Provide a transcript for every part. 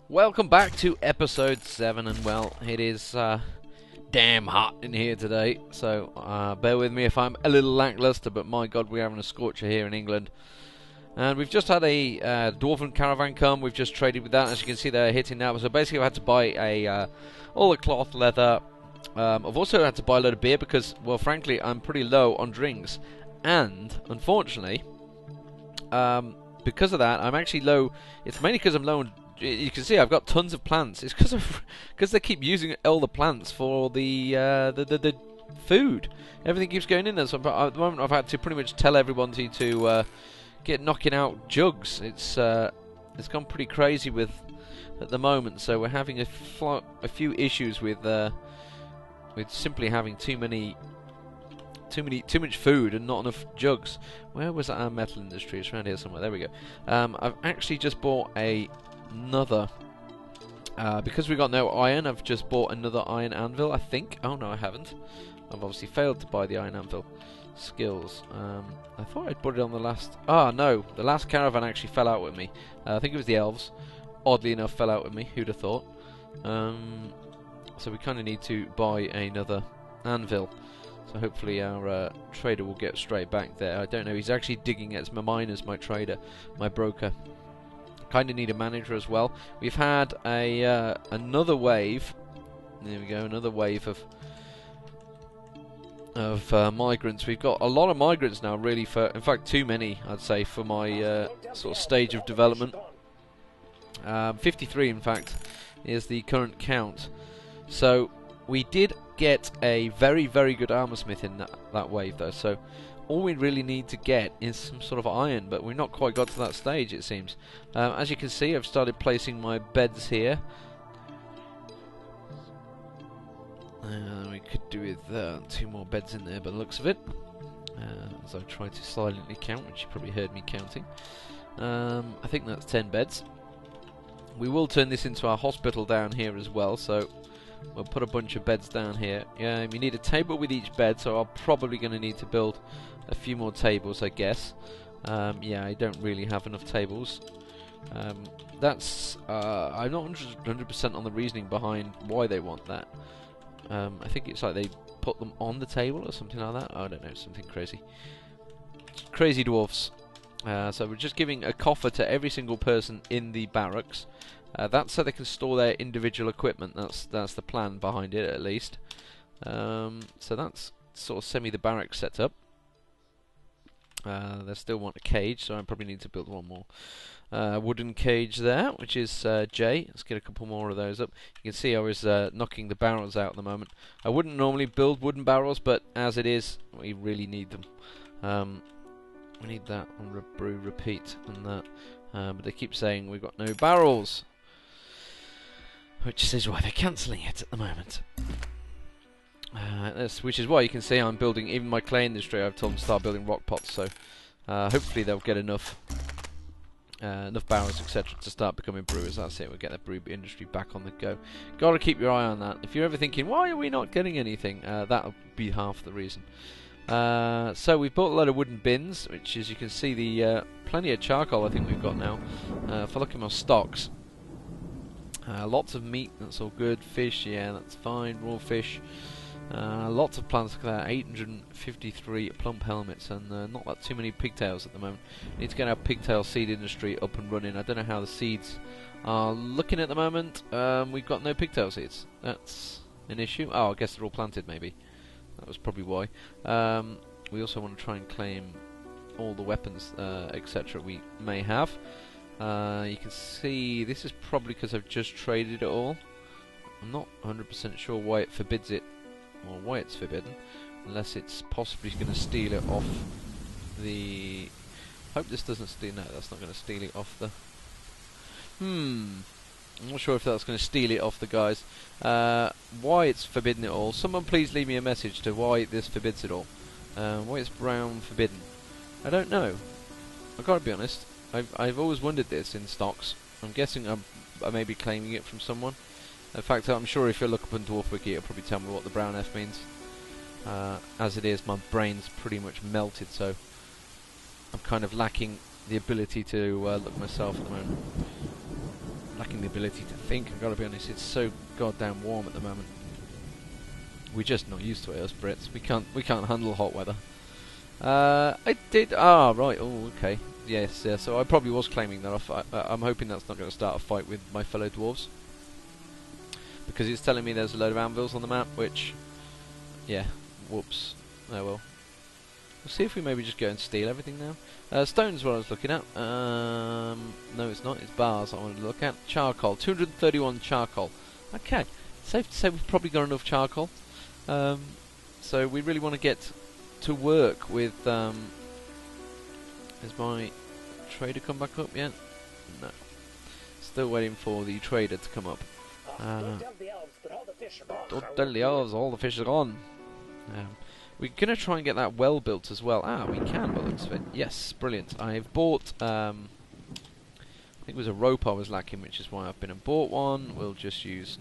Welcome back to episode 7, and well, it is damn hot in here today, so bear with me if I'm a little lackluster, but my god, we're having a scorcher here in England. And we've just had a Dwarven caravan come. We've just traded with that. As you can see, they're hitting now. So basically, I had to buy all the cloth, leather. I've also had to buy a load of beer because, well, frankly, I'm pretty low on drinks. And, unfortunately, because of that, I'm actually low. It's mainly because I'm low on... You can see I've got tons of plants. It's because they keep using all the plants for the food. Everything keeps going in there. So at the moment, I've had to pretty much tell everyone to get knocking out jugs. It's gone pretty crazy at the moment. So we're having a few issues with simply having too much food and not enough jugs. Where was our metal industry? It's around here somewhere. There we go. I've actually just bought another. Because we got no iron, I've just bought another iron anvil, I think. Oh no, I haven't. I've obviously failed to buy the iron anvil. Skills. I thought I'd put it on the last... Ah, no. The last caravan actually fell out with me. I think it was the elves. Oddly enough, fell out with me. Who'd have thought? So we kind of need to buy another anvil. So hopefully our trader will get straight back there. I don't know. He's actually digging at my miners, my trader, my broker. Kind of need a manager as well. We've had another wave. There we go. Another wave of migrants. We've got a lot of migrants now, really. In fact, too many, I'd say, for my sort of stage of development. 53, in fact, is the current count. So we did get a very, very good armorsmith in that wave, though. So all we really need to get is some sort of iron, but we've not quite got to that stage, it seems. As you can see, I've started placing my beds here. We could do with 2 more beds in there by the looks of it. As I try to silently count, which you probably heard me counting. I think that's 10 beds. We will turn this into our hospital down here as well, so we'll put a bunch of beds down here. Yeah, we need a table with each bed, so I'm probably going to need to build a few more tables, I guess. Yeah, I don't really have enough tables. I'm not 100% on the reasoning behind why they want that. I think it's like they put them on the table or something like that. I don't know, something crazy. Crazy dwarfs. So we're just giving a coffer to every single person in the barracks. That's so they can store their individual equipment. That's the plan behind it, at least. So that's sort of the barracks set up. They still want a cage, so I probably need to build one more wooden cage there, which is J. Let's get a couple more of those up. You can see I was knocking the barrels out at the moment. I wouldn't normally build wooden barrels, but as it is, we really need them. We need that on brew repeat and that. But they keep saying we've got no barrels, which is why they're cancelling it at the moment. Which is why you can see I'm building, even my clay industry, I've told them to start building rock pots, so hopefully they'll get enough barrels, etc., to start becoming brewers. That's it, we'll get the brew industry back on the go. Gotta keep your eye on that. If you're ever thinking, why are we not getting anything, that'll be half the reason. So we've bought a lot of wooden bins, which, as you can see, the plenty of charcoal I think we've got now. If I look at my stocks, lots of meat, that's all good. Fish, yeah, that's fine. Raw fish. Lots of plants, look at that, 853 plump helmets, and not that too many pigtails at the moment. We need to get our pigtail seed industry up and running. I don't know how the seeds are looking at the moment. We've got no pigtail seeds. That's an issue. Oh, I guess they're all planted, maybe. That was probably why. We also want to try and claim all the weapons, etc. we may have. You can see this is probably because I've just traded it all. I'm not 100% sure why it forbids it, or why it's forbidden, unless it's possibly going to steal it off the... Hope this doesn't steal... No, that's not going to steal it off the... I'm not sure if that's going to steal it off the guys. Why it's forbidden it all. Someone please leave me a message to why this forbids it all. Why it's brown forbidden. I don't know. I've got to be honest. I've always wondered this in stocks. I'm guessing I may be claiming it from someone. In fact, I'm sure if you look up on Dwarf Wiki, it'll probably tell me what the brown F means. As it is, my brain's pretty much melted, so I'm kind of lacking the ability to look myself at the moment. lacking the ability to think. I've got to be honest, it's so goddamn warm at the moment. We're just not used to it, us Brits. We can't handle hot weather. I did. Ah, right. Oh, okay. Yes. Yeah. So I probably was claiming that off. I'm hoping that's not going to start a fight with my fellow dwarves, because it's telling me there's a load of anvils on the map. Which, yeah. Whoops. Oh well. We'll see if we maybe just go and steal everything now. Stone's what I was looking at. No, it's not. It's bars I wanted to look at. Charcoal. 231 charcoal. Okay. Safe to say we've probably got enough charcoal. So we really want to get to work with. Has my trader come back up yet? No. Still waiting for the trader to come up. Don't tell the elves, but all the fish are gone. Don't tell the elves, all the fish are gone. We're going to try and get that well built as well. Ah, we can, by the looks of it. Yes, brilliant. I've bought, I think it was a rope I was lacking, which is why I've been and bought one. We'll just use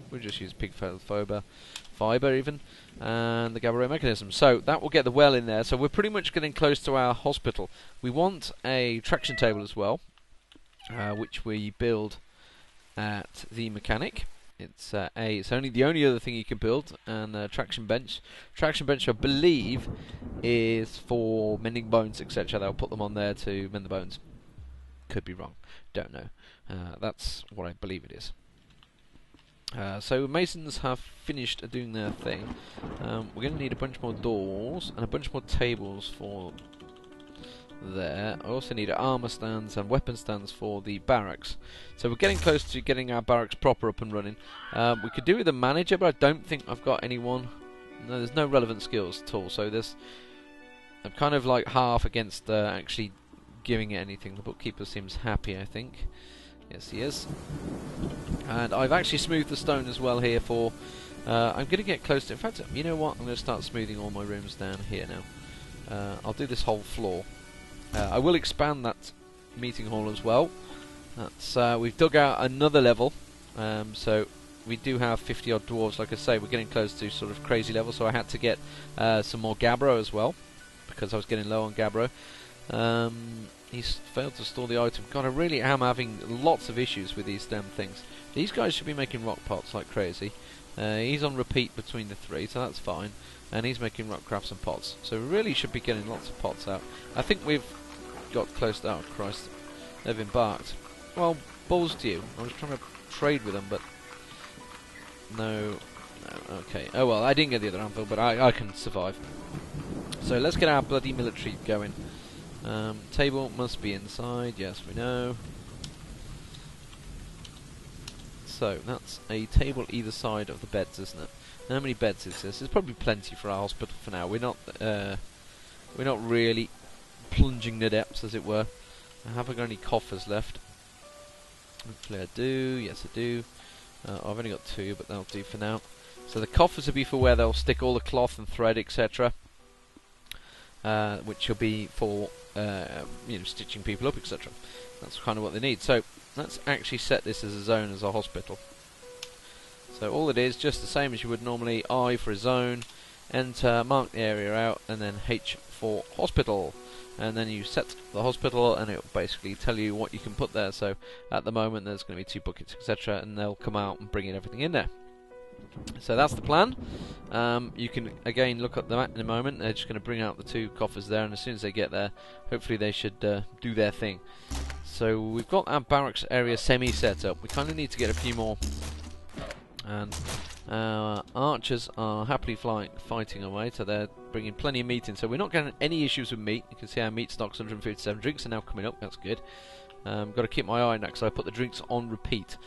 pig fibre even, and the gabbro mechanism. So that will get the well in there. So we're pretty much getting close to our hospital. We want a traction table as well, which we build at the mechanic. It's only the only other thing you can build, and traction bench. Traction bench, I believe, is for mending bones, etc. They'll put them on there to mend the bones. Could be wrong. Don't know. That's what I believe it is. So masons have finished doing their thing. We're going to need a bunch more doors and a bunch more tables for there. I also need armor stands and weapon stands for the barracks. So we're getting close to getting our barracks proper up and running. We could do with a manager, but I don't think I've got anyone. No, there's no relevant skills at all. So I'm kind of like half against actually giving it anything. The bookkeeper seems happy, I think. Yes, he is. And I've actually smoothed the stone as well here for. I'm going to get close to. In fact, you know what? I'm going to start smoothing all my rooms down here now. I'll do this whole floor. I will expand that meeting hall as well. That's we've dug out another level, so we do have 50 odd dwarves. Like I say, we're getting close to sort of crazy level. So I had to get some more gabbro as well, because I was getting low on gabbro. He's failed to store the item. God, I really am having lots of issues with these damn things. These guys should be making rock pots like crazy. He's on repeat between the three, so that's fine. And he's making rock crafts and pots. So we really should be getting lots of pots out. I think we've got close to... Oh, Christ. They've embarked. Well, balls to you. I was trying to trade with them, but... No. Okay. Oh, well, I didn't get the other anvil, but I can survive. So let's get our bloody military going. Table must be inside. Yes, we know. So that's a table either side of the beds, isn't it? How many beds is this? There's probably plenty for our hospital for now. We're not really plunging the depths, as it were. Have I got any coffers left? Hopefully I do. Yes, I do. I've only got 2, but that'll do for now. So the coffers will be for where they'll stick all the cloth and thread, etc. Which will be for stitching people up, etc. That's kind of what they need. So let's actually set this as a zone as a hospital. So all it is, just the same as you would normally. I for a zone, enter, mark the area out, and then H for hospital. And then you set the hospital, and it will basically tell you what you can put there. So at the moment there's going to be 2 buckets, etc., and they'll come out and bring in everything in there. So that's the plan. You can again look at the map in a moment. They're just going to bring out the 2 coffers there, and as soon as they get there, hopefully they should do their thing. So we've got our barracks area semi-set up. We kind of need to get a few more. And our archers are happily fighting away, so they're bringing plenty of meat in. So we're not getting any issues with meat. You can see our meat stock's 157. Drinks are now coming up. That's good. Got to keep my eye on that, because I put the drinks on repeat.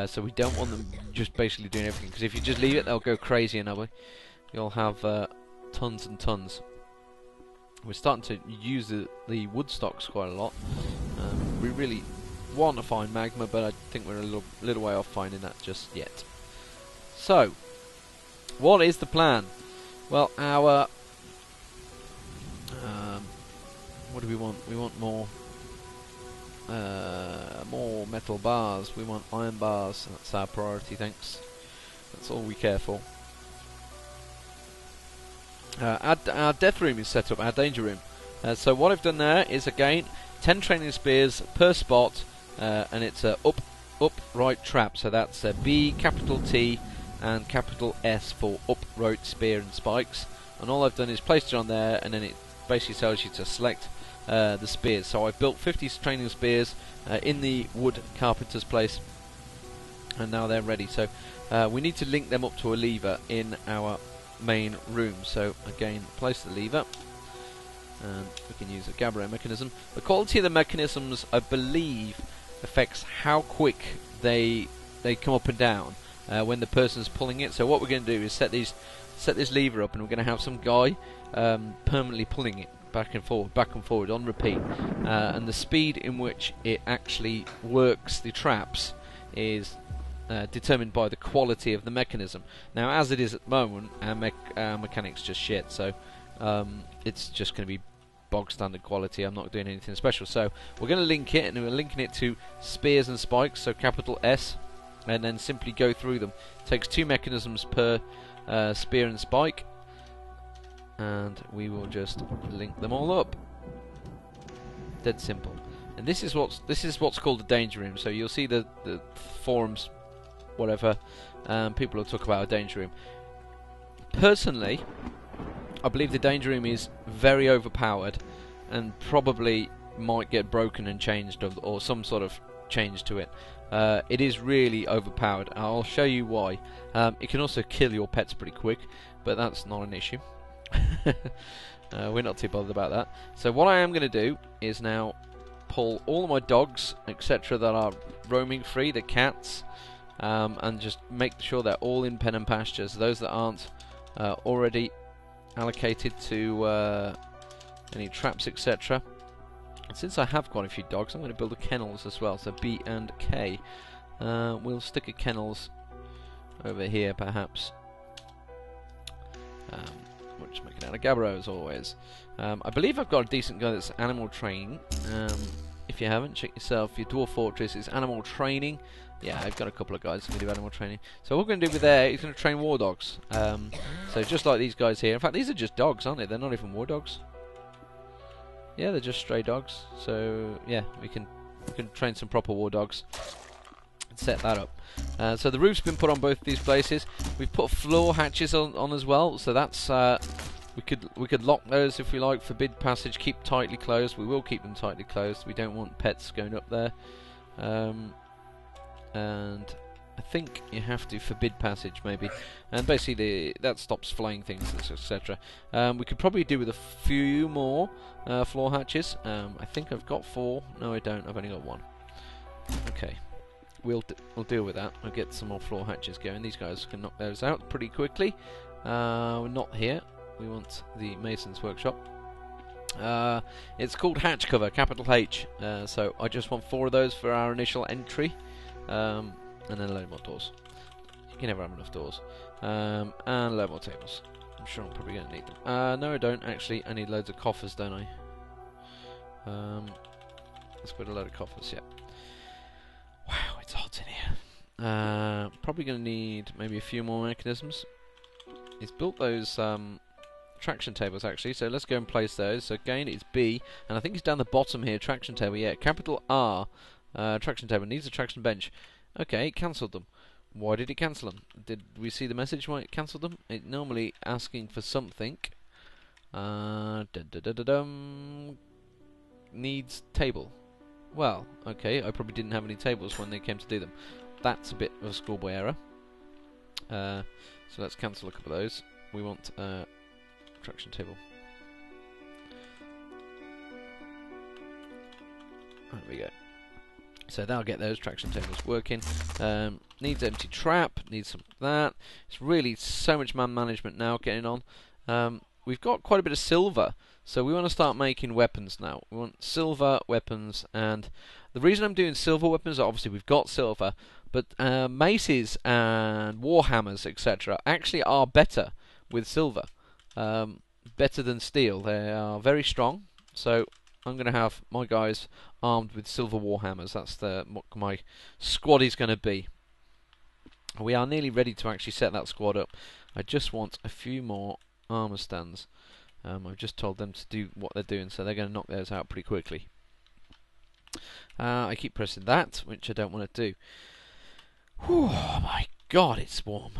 So we don't want them just basically doing everything, because if you just leave it, they'll go crazy, and you'll have tons and tons. We're starting to use the wood stocks quite a lot. We really want to find magma, but I think we're a little way off finding that just yet. So, what is the plan? Well, our what do we want? We want more metal bars. We want iron bars. That's our priority, thanks. That's all we care for. Our death room is set up, our danger room. So what I've done there is, again, 10 training spears per spot, and it's up upright trap. So that's B, capital T, and capital S for upright spear and spikes. And all I've done is placed it on there, and then it basically tells you to select the spears. So I've built 50 training spears in the wood carpenter's place, and now they're ready. So we need to link them up to a lever in our main room. So again, place the lever, and we can use a Gabbro mechanism. The quality of the mechanisms, I believe, affects how quick they come up and down when the person's pulling it. So what we're going to do is set this lever up, and we're going to have some guy permanently pulling it back and forward on repeat, and the speed in which it actually works the traps is determined by the quality of the mechanism. Now, as it is at the moment, our mechanic's just shit, so it's just going to be bog standard quality. I'm not doing anything special. So we're going to link it, and we're linking it to spears and spikes, so capital S, and then simply go through them. It takes 2 mechanisms per spear and spike, and we will just link them all up. Dead simple. And this is what's called the danger room. So you'll see the forums, whatever, people will talk about a danger room. Personally, I believe the danger room is very overpowered, and probably might get broken and changed, or some sort of change to it. It is really overpowered. I'll show you why. It can also kill your pets pretty quick, but that's not an issue. We're not too bothered about that. So what I am going to do is now pull all of my dogs, etc., that are roaming free, the cats, and just make sure they're all in pen and pastures. Those that aren't already allocated to any traps, etc. And since I have quite a few dogs, I'm going to build a kennels as well. So B and K. We'll stick a kennels over here, perhaps. We'll just make it out of Gabbro as always. I believe I've got a decent guy that's animal training. If you haven't, check yourself. Your Dwarf Fortress is animal training. Yeah, I've got a couple of guys who can do animal training. So what we're going to do with there, he's going to train war dogs. So just like these guys here. In fact, these are just dogs, aren't they? They're not even war dogs. Yeah, they're just stray dogs. So yeah, we can train some proper war dogs and set that up. So the roof's been put on both these places. We've put floor hatches on as well. So that's we could lock those if we like. Forbid passage. Keep tightly closed. We will keep them tightly closed. We don't want pets going up there. And I think you have to forbid passage maybe, and basically that stops flying things, etc. We could probably do with a few more floor hatches. I think I've got 4. No, I don't. I've only got 1. Okay, we'll deal with that. I'll get some more floor hatches going. These guys can knock those out pretty quickly. We're not here. We want the mason's workshop. It's called hatch cover, capital H. So I just want 4 of those for our initial entry. And then a load more doors. You can never have enough doors. And a load more tables. I'm sure I'm probably going to need them. No, I don't actually. I need loads of coffers, don't I? Let's put a load of coffers, yeah. Wow, it's hot in here. Probably going to need maybe a few more mechanisms. He's built those traction tables actually, so let's go and place those. So again, it's B, and I think it's down the bottom here, traction table, yeah, capital R. Traction table needs a traction bench. Okay, it cancelled them. Why did it cancel them? Did we see the message why it cancelled them? It normally asking for something. Needs table. Well, okay, I probably didn't have any tables when they came to do them. That's a bit of a schoolboy error. So let's cancel a couple of those. We want traction table. There we go. So that'll get those traction tables working. Needs empty trap, needs some of that. It's really so much man management now getting on. We've got quite a bit of silver, so we want to start making weapons now. We want silver weapons, and the reason I'm doing silver weapons, obviously we've got silver, but maces and warhammers, etc., actually are better with silver. Better than steel. They are very strong, so I'm going to have my guys armed with silver warhammers. That's what my squad is going to be. We are nearly ready to actually set that squad up. I just want a few more armor stands. I've just told them to do what they're doing, so they're going to knock those out pretty quickly. I keep pressing that, which I don't want to do. Whew, oh my god, it's warm.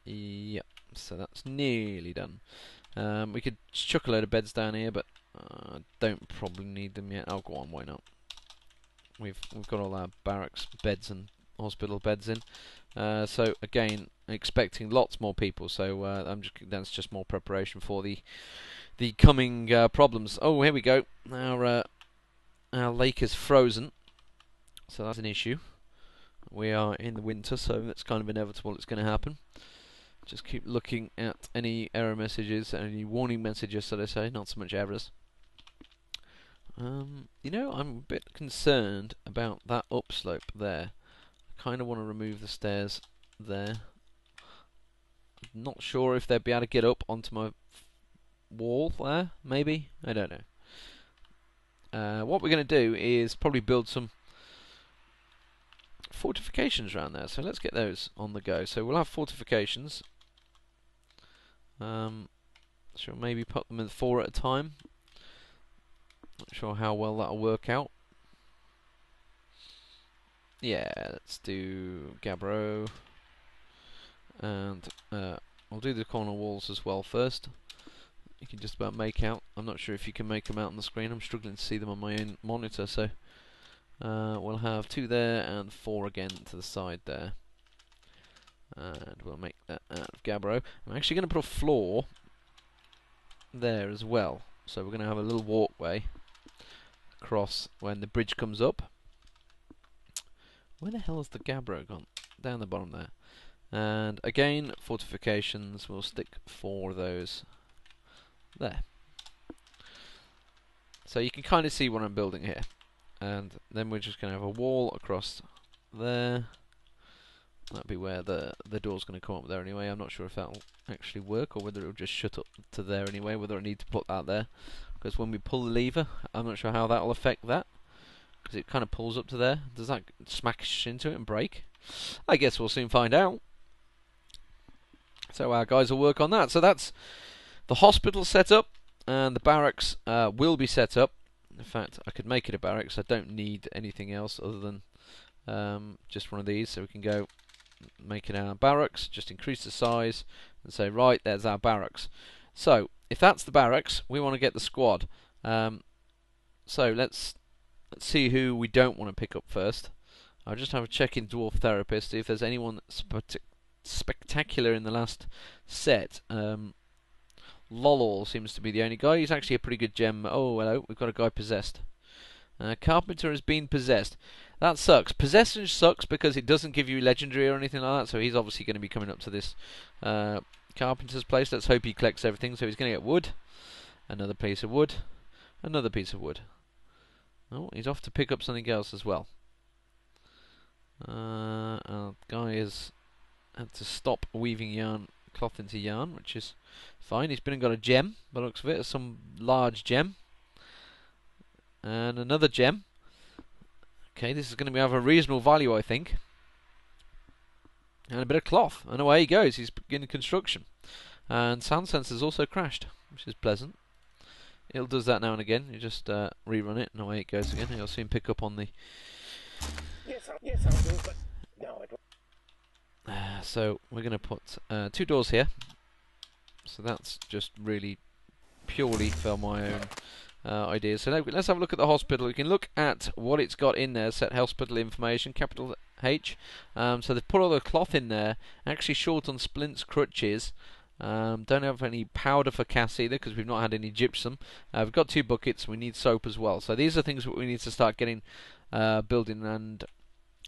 Yep, so that's nearly done. We could chuck a load of beds down here, but don't probably need them yet. Oh, go on, why not? We've got all our barracks beds and hospital beds in. So again, expecting lots more people. So that's just more preparation for the coming problems. Oh, here we go. Our lake is frozen, so that's an issue. We are in the winter, so that's kind of inevitable. It's going to happen. Just keep looking at any error messages, any warning messages, so they say, not so much errors. You know, I'm a bit concerned about that upslope there. I kind of want to remove the stairs there. I'm not sure if they'd be able to get up onto my wall there, maybe? I don't know. What we're going to do is probably build some fortifications around there, so let's get those on the go. So we'll have fortifications. So maybe put them in 4 at a time. Not sure how well that'll work out. Yeah, let's do Gabbro. And I'll do the corner walls as well first. You can just about make out. I'm not sure if you can make them out on the screen. I'm struggling to see them on my own monitor, so we'll have 2 there and 4 again to the side there. And we'll make that out of Gabbro. I'm actually going to put a floor there as well. So we're going to have a little walkway across when the bridge comes up. Where the hell has the Gabbro gone? Down the bottom there. And again, fortifications, we'll stick 4 of those there. So you can kind of see what I'm building here. And then we're just going to have a wall across there. That'll be where the door's going to come up there anyway. I'm not sure if that'll actually work or whether it'll just shut up to there anyway, whether I need to put that there. Because when we pull the lever, I'm not sure how that'll affect that. Because it kind of pulls up to there. Does that smash into it and break? I guess we'll soon find out. So our guys will work on that. So that's the hospital set up, and the barracks will be set up. In fact, I could make it a barracks. I don't need anything else other than just one of these. So we can go make it our barracks, just increase the size, and say, right, there's our barracks. So if that's the barracks, we want to get the squad. So let's see who we don't want to pick up first. I'll just have a check in Dwarf Therapist, see if there's anyone spectacular in the last set. Lolol seems to be the only guy. He's actually a pretty good gem. Oh, hello, we've got a guy possessed. Carpenter has been possessed. That sucks. Possession sucks because it doesn't give you legendary or anything like that, so he's obviously going to be coming up to this carpenter's place. Let's hope he collects everything. So he's going to get wood, another piece of wood, another piece of wood. Oh, he's off to pick up something else as well. Our guy has had to stop weaving yarn, cloth into yarn, which is fine. He's been and got a gem, by the looks of it, some large gem. And another gem. Okay, this is going to have a reasonable value, I think. And a bit of cloth. And away he goes. He's beginning construction. And sound sensor's also crashed, which is pleasant. It does that now and again. You just rerun it, and away it goes again. You'll soon pick up on the... Yes, I'll do, but no, I don't. So we're going to put 2 doors here. So that's just really purely for my own ideas. So now let's have a look at the hospital. We can look at what it's got in there. Set hospital information, capital H. So they've put all the cloth in there. Actually short on splints, crutches. Don't have any powder for Cass either because we've not had any gypsum. We've got 2 buckets. We need soap as well. So these are things that we need to start getting building, and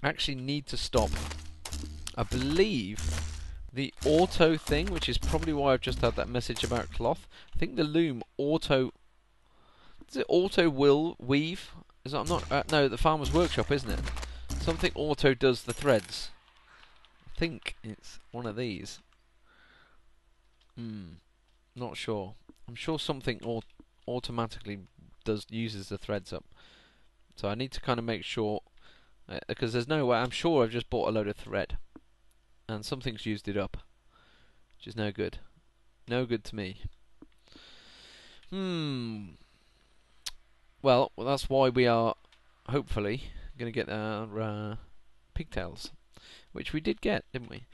actually need to stop, I believe, the auto thing, which is probably why I've just had that message about cloth. I think the loom auto... Is it auto will weave? Is that not? No, the Farmer's Workshop, isn't it? Something auto does the threads. I think it's one of these. Not sure. I'm sure something automatically uses the threads up. So I need to kind of make sure, because there's no way. I'm sure I've just bought a load of thread, and something's used it up, which is no good. No good to me. well, that's why we are hopefully going to get our pigtails, which we did get, didn't we?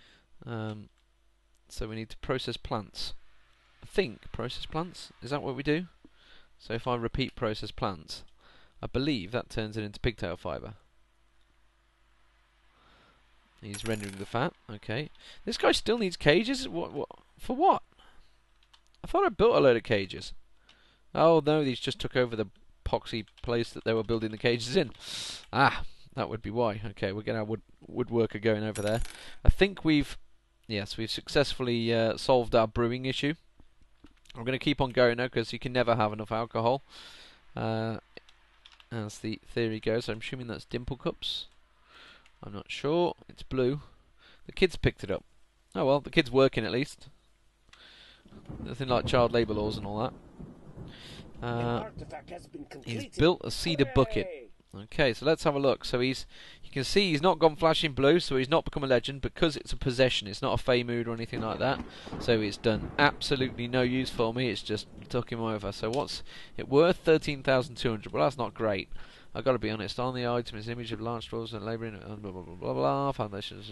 So we need to process plants. I think process plants, is that what we do? So if I repeat process plants, I believe that turns it into pigtail fibre. He's rendering the fat. Okay. This guy still needs cages? What? For what? I thought I built a load of cages. Oh no, these just took over the poxy place that they were building the cages in. Ah, that would be why. Okay, we're getting our woodworker going over there. I think we've successfully solved our brewing issue. I'm going to keep on going now because you can never have enough alcohol. As the theory goes, I'm assuming that's dimple cups. I'm not sure. It's blue. The kids picked it up. Oh well, the kid's working at least. Nothing like child labour laws and all that. He's built a cedar bucket. Okay, so let's have a look. So you can see he's not gone flashing blue, so he's not become a legend because it's a possession. It's not a fey mood or anything like that. So it's done absolutely no use for me. It's just took him over. So what's it worth? 13,200. Well, that's not great. I've got to be honest. On the item is an image of large dwarves and labouring blah blah blah blah blah. Foundations,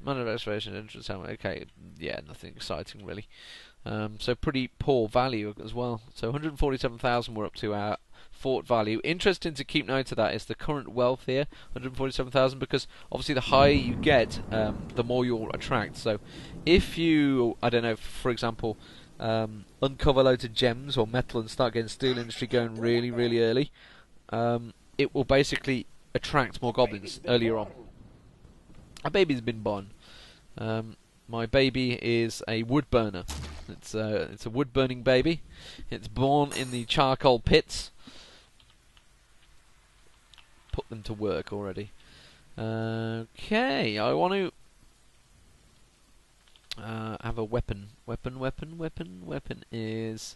manner of excavation, entrance. Okay, yeah, nothing exciting really. So pretty poor value as well. So 147,000 we're up to our fort value. Interesting to keep note of that is the current wealth here, 147,000, because obviously the higher you get, the more you'll attract. So if you, I don't know, for example, uncover loads of gems or metal and start getting steel industry going really, really early, it will basically attract more goblins earlier on. A baby's been born. My baby is a wood burner. It's a wood burning baby. It's born in the charcoal pits. Put them to work already. Okay, I want to have a weapon. Weapon is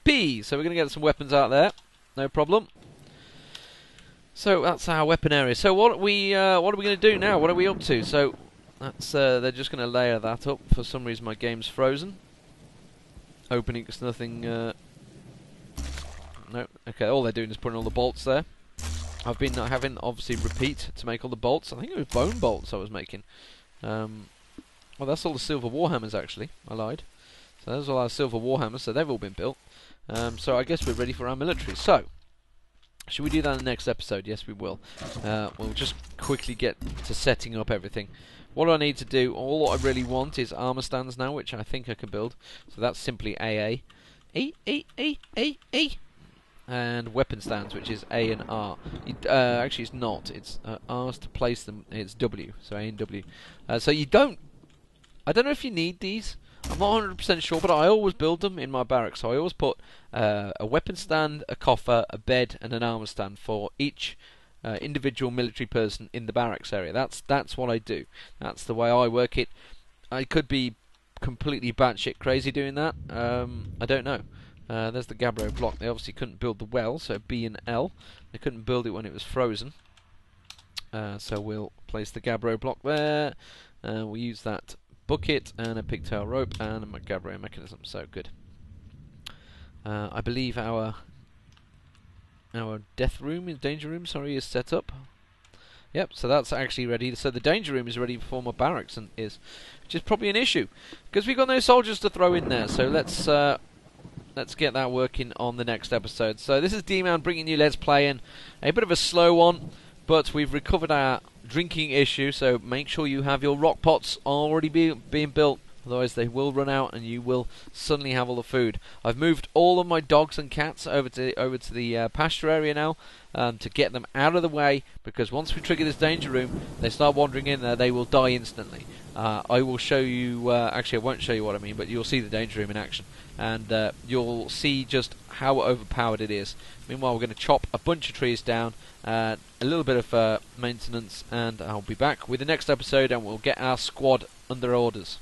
P. So we're going to get some weapons out there. No problem. So that's our weapon area. So what are we going to do now? What are we up to? So that's they're just going to layer that up. For some reason my game's frozen. Opening it's nothing. No. Okay, all they're doing is putting all the bolts there. I've been having obviously repeat to make all the bolts. I think it was bone bolts I was making. Well, that's all the silver warhammers actually. I lied. So those are all our silver warhammers. So they've all been built. So I guess we're ready for our military. So should we do that in the next episode? Yes, we will. We'll just quickly get to setting up everything. What do I need to do? All I really want is armor stands now, which I think I can build. So that's simply AA. A. And weapon stands, which is A and R. Actually, it's not. It's R's to place them. It's W. So A and W. So you don't. I don't know if you need these. I'm not 100% sure, but I always build them in my barracks. So I always put a weapon stand, a coffer, a bed, and an armor stand for each individual military person in the barracks area. That's what I do. That's the way I work it. I could be completely batshit crazy doing that. I don't know. There's the Gabbro block. They obviously couldn't build the well, so B and L. They couldn't build it when it was frozen. So we'll place the Gabbro block there. We'll use that bucket and a pigtail rope and a Gabbro mechanism. So good. I believe our death room, danger room, sorry, is set up. Yep, so that's actually ready. So the danger room is ready before my barracks which is probably an issue because we've got no soldiers to throw in there. So let's get that working on the next episode. So this is D-Man bringing you Let's Play in a bit of a slow one, but we've recovered our drinking issue. So make sure you have your rock pots already being built. Otherwise they will run out and you will suddenly have all the food. I've moved all of my dogs and cats over to the pasture area now to get them out of the way, because once we trigger this danger room, they start wandering in there, they will die instantly. I will show you, actually I won't show you what I mean, but you'll see the danger room in action and you'll see just how overpowered it is. Meanwhile we're going to chop a bunch of trees down, a little bit of maintenance, and I'll be back with the next episode and we'll get our squad under orders.